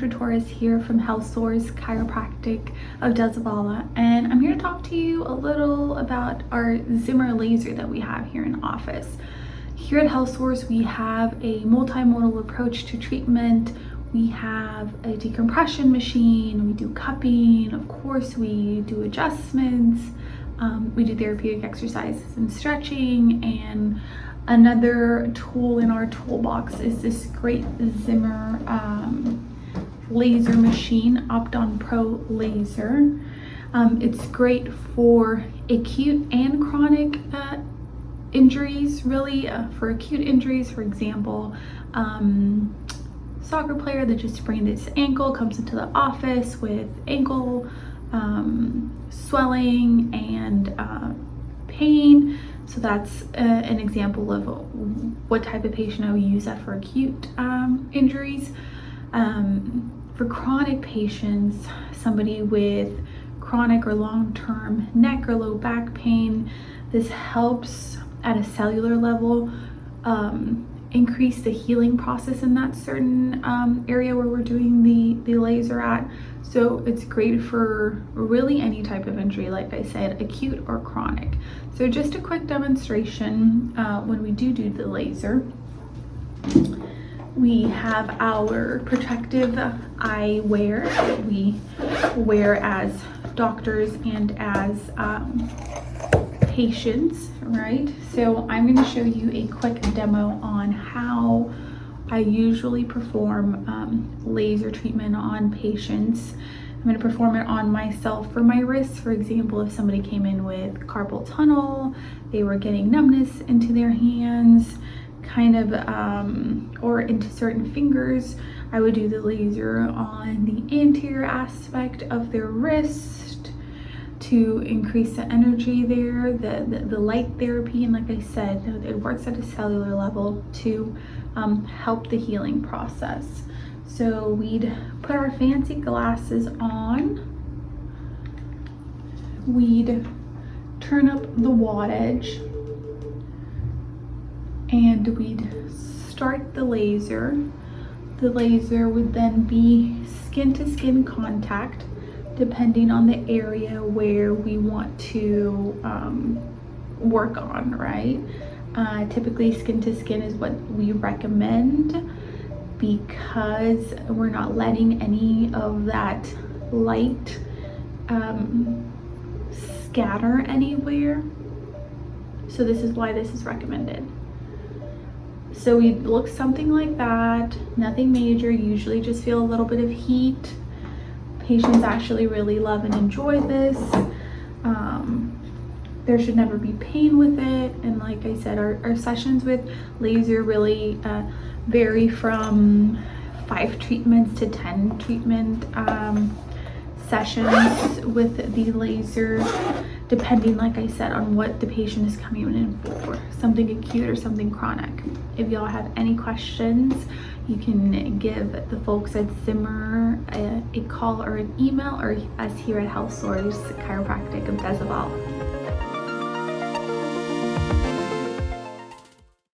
Dr. Torres here from HealthSource Chiropractic of Zavala, and I'm here to talk to you a little about our Zimmer laser that we have here in office. Here at HealthSource, we have a multimodal approach to treatment. We have a decompression machine, we do cupping, of course we do adjustments, we do therapeutic exercises and stretching, and another tool in our toolbox is this great Zimmer laser machine, OptonPro laser. It's great for acute and chronic injuries, really. For acute injuries, for example, soccer player that just sprained his ankle comes into the office with ankle swelling and pain. So that's an example of what type of patient I would use that for acute injuries. For chronic patients, somebody with chronic or long-term neck or low back pain, this helps at a cellular level increase the healing process in that certain area where we're doing the laser at. So it's great for really any type of injury, like I said, acute or chronic. So just a quick demonstration when we do the laser. We have our protective eyewear that we wear as doctors and as patients, right? So I'm going to show you a quick demo on how I usually perform laser treatment on patients. I'm going to perform it on myself for my wrists. For example, if somebody came in with carpal tunnel, they were getting numbness into their hands, kind of, or into certain fingers, I would do the laser on the anterior aspect of their wrist to increase the energy there, the light therapy. And like I said, it works at a cellular level to help the healing process. So we'd put our fancy glasses on, we'd turn up the wattage, and we'd start the laser. The laser would then be skin to skin contact, depending on the area where we want to work on, right? Typically skin to skin is what we recommend because we're not letting any of that light scatter anywhere. So this is why this is recommended. So we look something like that, nothing major, usually just feel a little bit of heat. Patients actually really love and enjoy this. There should never be pain with it. And like I said, our sessions with laser really vary from 5 treatments to 10 treatment sessions with the laser, depending, like I said, on what the patient is coming in for, something acute or something chronic. If y'all have any questions, you can give the folks at Zimmer a call or an email, or us here at HealthSource Chiropractic of Zavala.